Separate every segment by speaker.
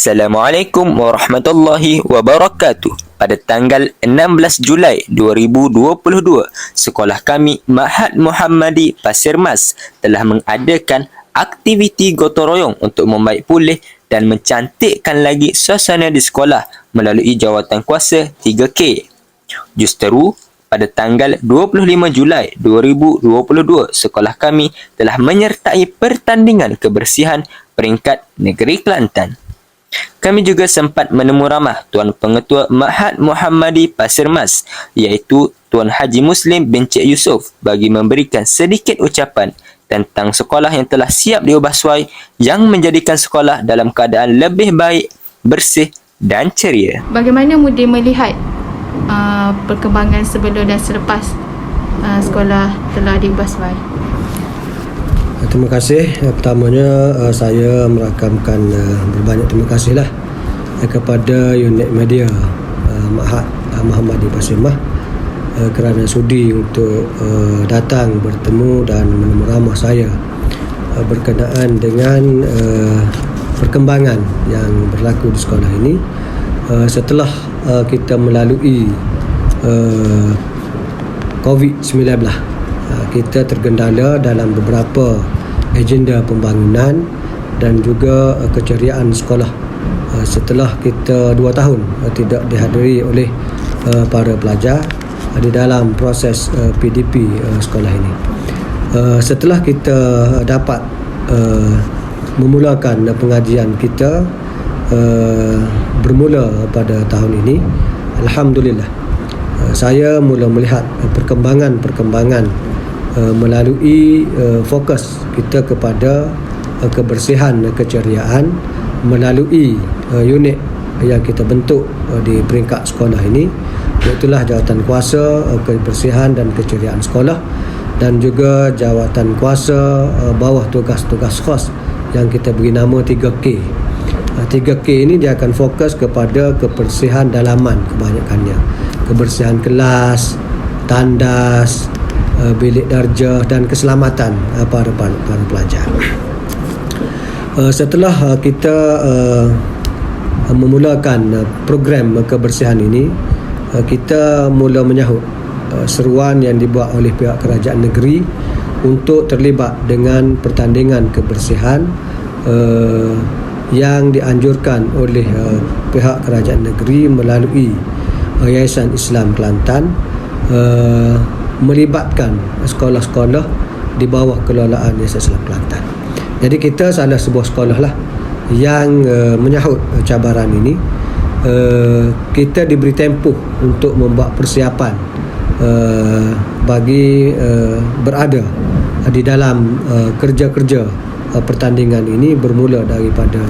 Speaker 1: Assalamualaikum warahmatullahi wabarakatuh. Pada tanggal 16 Julai 2022, sekolah kami Ma'had Muhammadi Pasir Mas telah mengadakan aktiviti gotong royong untuk membaik pulih dan mencantikkan lagi suasana di sekolah melalui jawatan kuasa 3K. Justeru, pada tanggal 25 Julai 2022, sekolah kami telah menyertai pertandingan kebersihan peringkat negeri Kelantan. Kami juga sempat menemu ramah Tuan Pengetua Ma'had Muhammadi Pasir Mas, iaitu Tuan Haji Muslim bin Cik Yusof, bagi memberikan sedikit ucapan tentang sekolah yang telah siap diubah suai yang menjadikan sekolah dalam keadaan lebih baik, bersih dan ceria.
Speaker 2: Bagaimana Mudi melihat perkembangan sebelum dan selepas sekolah telah diubah suai?
Speaker 3: Terima kasih. Pertamanya saya merakamkan berbanyak terima kasihlah kepada unit media Ma'had Muhammadi Pasir Mas kerana sudi untuk datang bertemu dan menemu ramah saya berkenaan dengan perkembangan yang berlaku di sekolah ini setelah kita melalui COVID-19. Kita tergendala dalam beberapa agenda pembangunan dan juga keceriaan sekolah setelah kita 2 tahun tidak dihadiri oleh para pelajar di dalam proses PDP sekolah ini. Setelah kita dapat memulakan pengajian kita bermula pada tahun ini, alhamdulillah saya mula melihat perkembangan melalui fokus kita kepada kebersihan keceriaan melalui unit yang kita bentuk di peringkat sekolah ini, iaitulah jawatan kuasa kebersihan dan keceriaan sekolah dan juga jawatan kuasa bawah tugas-tugas khas yang kita beri nama 3K. 3K ini dia akan fokus kepada kebersihan dalaman kebanyakannya, kebersihan kelas, tandas, bilik darjah dan keselamatan para pelajar. Setelah kita memulakan program kebersihan ini, kita mula menyahut seruan yang dibuat oleh pihak kerajaan negeri untuk terlibat dengan pertandingan kebersihan yang dianjurkan oleh pihak kerajaan negeri melalui Yayasan Islam Kelantan, melibatkan sekolah-sekolah di bawah kelolaan Yayasan Islam Kelantan. Jadi kita salah sebuah sekolah lah yang menyahut cabaran ini. Kita diberi tempoh untuk membuat persiapan bagi berada di dalam kerja-kerja pertandingan ini bermula daripada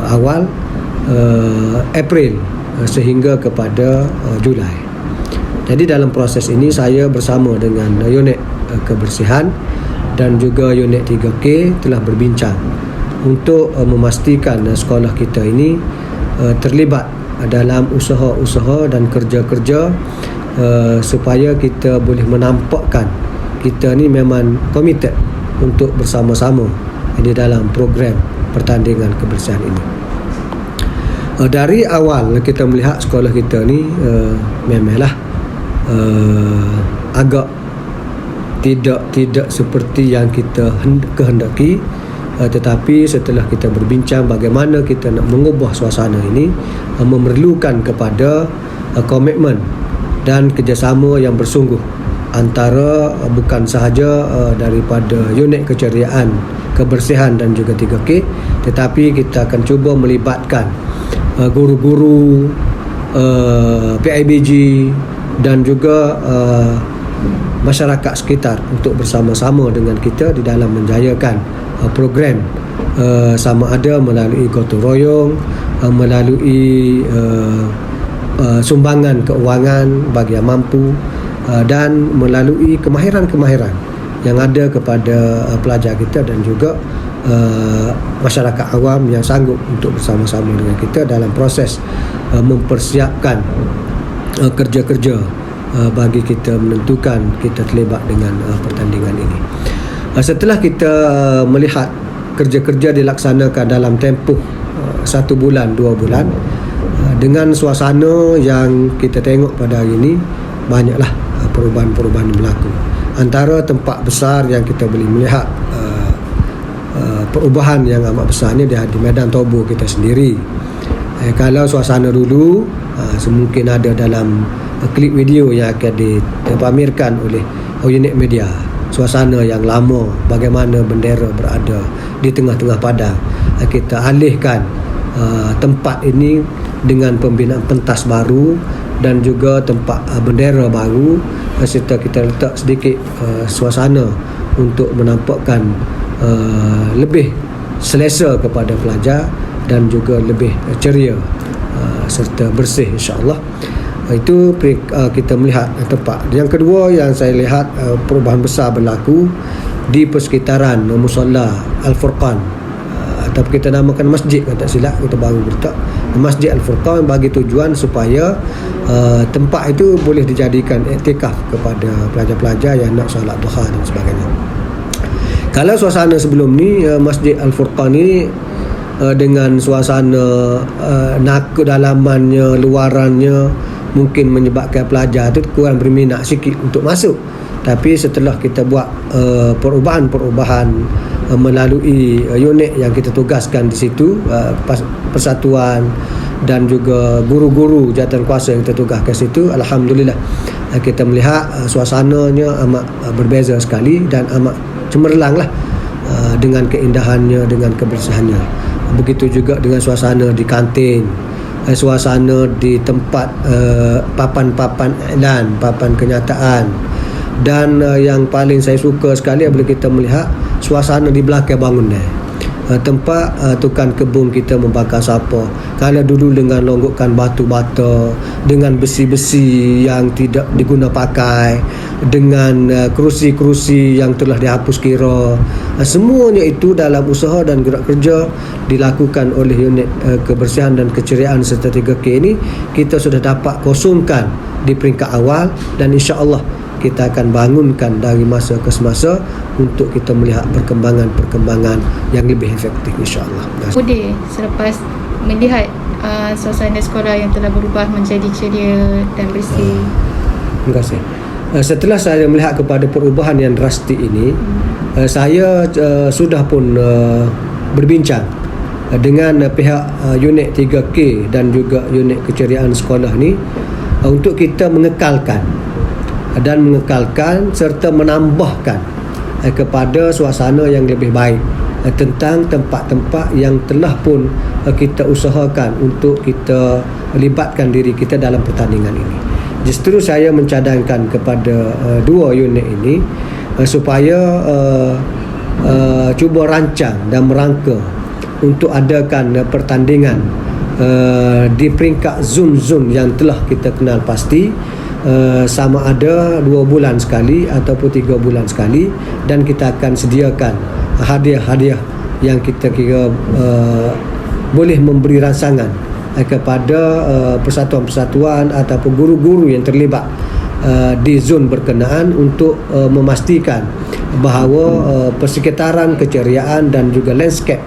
Speaker 3: awal April sehingga kepada Julai. Jadi dalam proses ini saya bersama dengan unit kebersihan dan juga unit 3K telah berbincang untuk memastikan sekolah kita ini terlibat dalam usaha-usaha dan kerja-kerja supaya kita boleh menampakkan kita ni memang komited untuk bersama-sama di dalam program pertandingan kebersihan ini. Dari awal kita melihat sekolah kita ni memanglah agak tidak seperti yang kita kehendaki, tetapi setelah kita berbincang bagaimana kita nak mengubah suasana ini memerlukan kepada komitmen dan kerjasama yang bersungguh antara bukan sahaja daripada unit keceriaan kebersihan dan juga 3K, tetapi kita akan cuba melibatkan guru-guru, PIBG dan juga masyarakat sekitar untuk bersama-sama dengan kita di dalam menjayakan program sama ada melalui gotong royong, melalui sumbangan keuangan bagi yang mampu, dan melalui kemahiran-kemahiran yang ada kepada pelajar kita dan juga masyarakat awam yang sanggup untuk bersama-sama dengan kita dalam proses mempersiapkan kerja-kerja bagi kita menentukan kita terlibat dengan pertandingan ini. Setelah kita melihat kerja-kerja dilaksanakan dalam tempoh 1 bulan 2 bulan. Dengan suasana yang kita tengok pada hari ini, banyaklah perubahan-perubahan yang berlaku. Antara tempat besar yang kita boleh melihat perubahan yang amat besar ni di Medan Tobu kita sendiri. Kalau suasana dulu mungkin ada dalam klip video yang akan dipamerkan oleh unit media, suasana yang lama, bagaimana bendera berada di tengah-tengah padang. Kita alihkan tempat ini dengan pembinaan pentas baru dan juga tempat bendera baru, serta kita letak sedikit suasana untuk menampakkan lebih selesa kepada pelajar dan juga lebih ceria serta bersih, insya-Allah. Itu kita melihat tempat. Yang kedua yang saya lihat perubahan besar berlaku di persekitaran Musalla Al-Furqan, atau kita namakan masjid, kalau tak silap kita baru letak Masjid Al-Furqan, bagi tujuan supaya tempat itu boleh dijadikan iktikaf kepada pelajar-pelajar yang nak solat duha dan sebagainya. Kalau suasana sebelum ni, Masjid Al-Furqan ni dengan suasana kedalamannya, luarannya mungkin menyebabkan pelajar tu kurang berminat sikit untuk masuk. Tapi setelah kita buat perubahan-perubahan melalui unit yang kita tugaskan di situ, persatuan dan juga guru-guru jawatan kuasa yang kita tugaskan situ, alhamdulillah kita melihat suasananya amat berbeza sekali dan amat cemerlang lah, dengan keindahannya, dengan kebersihannya. Begitu juga dengan suasana di kantin, suasana di tempat papan-papan iklan, papan kenyataan. Dan yang paling saya suka sekali apabila kita melihat suasana di belakang bangunan, tempat tukang kebun kita membakar sampah. Kalau dulu dengan longgokan batu bata, dengan besi-besi yang tidak diguna pakai, dengan kerusi-kerusi yang telah dihapus kira, semuanya itu dalam usaha dan gerak kerja dilakukan oleh unit kebersihan dan keceriaan serta 3K ini, kita sudah dapat kosongkan di peringkat awal, dan insya-Allah kita akan bangunkan dari masa ke semasa untuk kita melihat perkembangan-perkembangan yang lebih efektif, insya-Allah.
Speaker 2: Budi, selepas melihat suasana sekolah yang telah berubah menjadi ceria dan bersih.
Speaker 3: Terima kasih. Setelah saya melihat kepada perubahan yang drastik ini, saya sudah pun berbincang dengan pihak unit 3K dan juga unit keceriaan sekolah ni untuk kita mengekalkan serta menambahkan kepada suasana yang lebih baik tentang tempat-tempat yang telah pun kita usahakan untuk kita libatkan diri kita dalam pertandingan ini. Justru saya mencadangkan kepada dua unit ini supaya cuba rancang dan merangka untuk adakan pertandingan di peringkat zon-zon yang telah kita kenal pasti, sama ada 2 bulan sekali ataupun 3 bulan sekali, dan kita akan sediakan hadiah-hadiah yang kita kira boleh memberi rangsangan kepada persatuan-persatuan ataupun guru-guru yang terlibat di zon berkenaan untuk memastikan bahawa persekitaran keceriaan dan juga landscape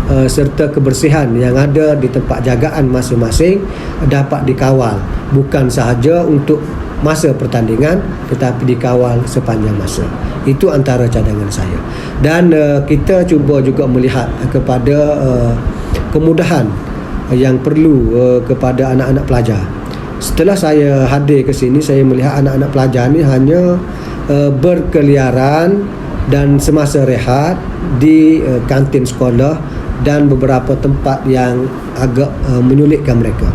Speaker 3: serta kebersihan yang ada di tempat jagaan masing-masing dapat dikawal, bukan sahaja untuk masa pertandingan tetapi dikawal sepanjang masa. Itu antara cadangan saya. Dan kita cuba juga melihat kepada kemudahan yang perlu kepada anak-anak pelajar. Setelah saya hadir ke sini, saya melihat anak-anak pelajar ni hanya berkeliaran dan semasa rehat di kantin sekolah dan beberapa tempat yang agak menyulitkan mereka.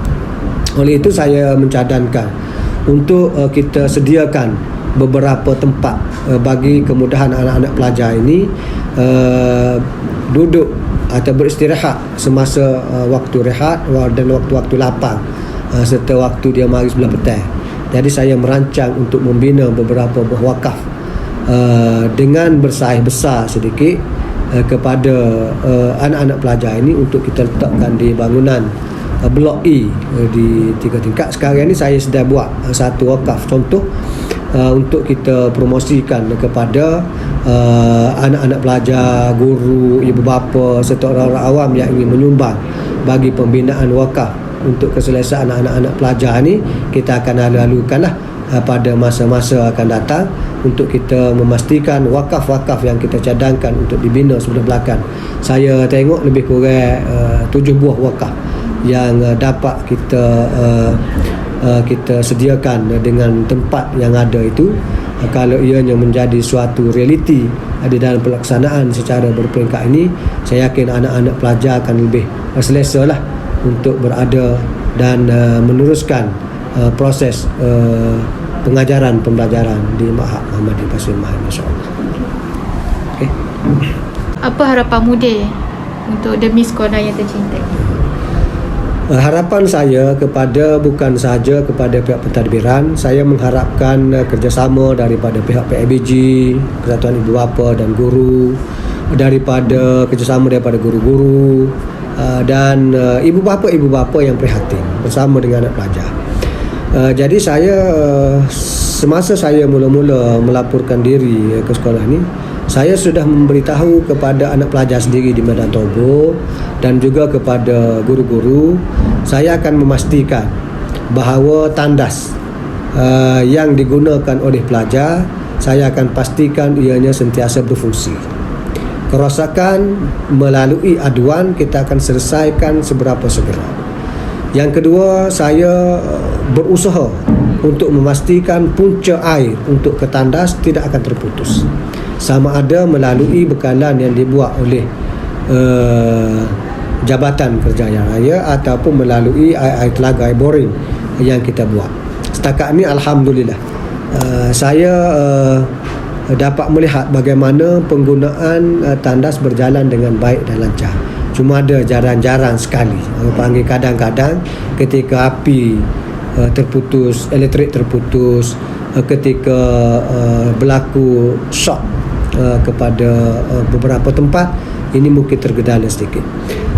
Speaker 3: Oleh itu saya mencadangkan untuk kita sediakan beberapa tempat bagi kemudahan anak-anak pelajar ini duduk atau beristirahat semasa waktu rehat dan waktu-waktu lapang serta waktu dia mari sebelah petang. Jadi saya merancang untuk membina beberapa buah wakaf dengan bersaiz besar sedikit kepada anak-anak pelajar ini untuk kita letakkan di bangunan Blok E di 3 tingkat. Sekarang ni saya sedang buat satu wakaf contoh untuk kita promosikan kepada anak-anak pelajar, guru, ibu bapa serta orang-orang awam yang ingin menyumbang bagi pembinaan wakaf untuk keselesaan anak-anak pelajar ni, kita akan lalu-lalukanlah pada masa-masa akan datang untuk kita memastikan wakaf-wakaf yang kita cadangkan untuk dibina sebelah belakang. Saya tengok lebih kurang 7 buah wakaf yang dapat kita sediakan dengan tempat yang ada itu. Kalau ianya menjadi suatu realiti di dalam pelaksanaan secara berperingkat ini, saya yakin anak-anak pelajar akan lebih selesa lah untuk berada dan meneruskan proses pengajaran pembelajaran di Ma'had Muhammadiyah Pasir Mas, insya-Allah. Okey.
Speaker 2: Apa harapan Mudir untuk demi sekolah yang tercinta?
Speaker 3: Harapan saya bukan sahaja kepada pihak pentadbiran, saya mengharapkan kerjasama daripada pihak PIBG, Persatuan Ibu Bapa dan Guru, daripada kerjasama daripada guru-guru dan ibu bapa yang prihatin bersama dengan anak pelajar. Jadi saya semasa saya mula-mula melaporkan diri ke sekolah ni, saya sudah memberitahu kepada anak pelajar sendiri di Medan Togo dan juga kepada guru-guru, saya akan memastikan bahawa tandas yang digunakan oleh pelajar, saya akan pastikan ianya sentiasa berfungsi. Kerosakan melalui aduan kita akan selesaikan seberapa segera. Yang kedua, saya berusaha untuk memastikan punca air untuk ke tandas tidak akan terputus, sama ada melalui bekalan yang dibuat oleh Jabatan Kerjaya Raya ataupun melalui air telaga, air boring yang kita buat. Setakat ni alhamdulillah saya dapat melihat bagaimana penggunaan tandas berjalan dengan baik dan lancar. Cuma ada jarang-jarang sekali, panggil kadang-kadang ketika api terputus, elektrik terputus, ketika berlaku shock kepada beberapa tempat, ini mungkin tergedala sedikit.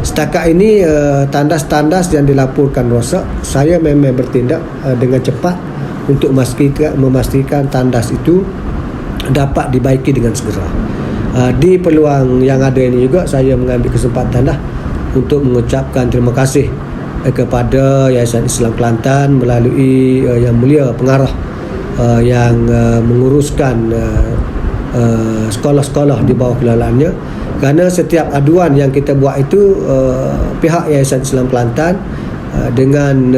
Speaker 3: Setakat ini tandas-tandas yang dilaporkan rosak, saya memang bertindak dengan cepat untuk memastikan tandas itu dapat dibaiki dengan segera. Di peluang yang ada ini juga, saya mengambil kesempatan untuk mengucapkan terima kasih kepada Yayasan Islam Kelantan melalui Yang Mulia Pengarah yang menguruskan sekolah-sekolah di bawah kelolaannya, kerana setiap aduan yang kita buat itu pihak Yayasan Islam Kelantan dengan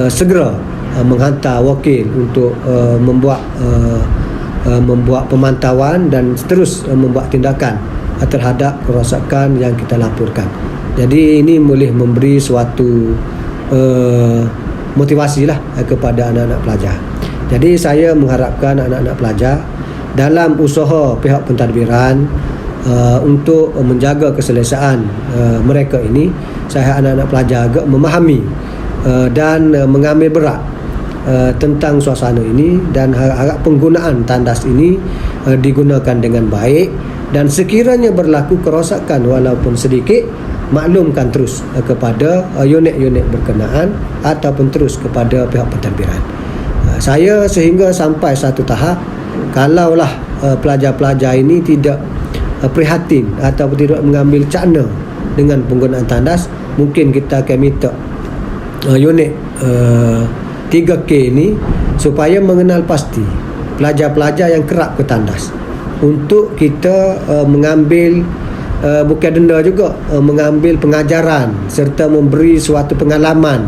Speaker 3: segera menghantar wakil untuk membuat pemantauan dan terus membuat tindakan terhadap kerosakan yang kita laporkan. Jadi ini boleh memberi suatu motivasi kepada anak-anak pelajar. Jadi saya mengharapkan anak-anak pelajar dalam usaha pihak pentadbiran untuk menjaga keselesaan mereka ini, saya anak-anak pelajar agak memahami dan mengambil berat tentang suasana ini, dan harap penggunaan tandas ini digunakan dengan baik, dan sekiranya berlaku kerosakan walaupun sedikit, maklumkan terus kepada unit-unit berkenaan ataupun terus kepada pihak pentadbiran. Saya sehingga sampai satu tahap, kalaulah pelajar-pelajar ini tidak prihatin ataupun tidak mengambil cakna dengan penggunaan tandas, mungkin kita akan minta unit 3K ini supaya mengenal pasti pelajar-pelajar yang kerap ke tandas, untuk kita mengambil bukan denda juga, mengambil pengajaran serta memberi suatu pengalaman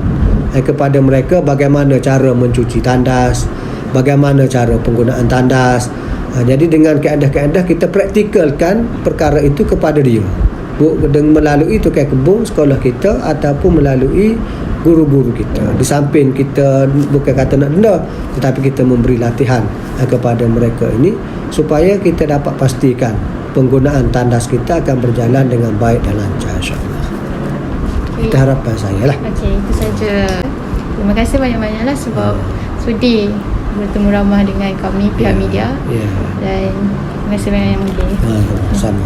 Speaker 3: kepada mereka bagaimana cara mencuci tandas, bagaimana cara penggunaan tandas. Jadi dengan kaedah-kaedah kita praktikalkan perkara itu kepada dia, melalui tukang kebun sekolah kita ataupun melalui guru-guru kita. Di samping kita bukan kata nak denda, tetapi kita memberi latihan kepada mereka ini supaya kita dapat pastikan penggunaan tandas kita akan berjalan dengan baik dan lancar, insya-Allah. Itu harapan saya lah.
Speaker 2: Okey, itu saja. Terima kasih banyak-banyaklah sebab sudi bertemu ramah dengan kami pihak media. Dan terima kasih banyak yang mungkin.
Speaker 3: Sama.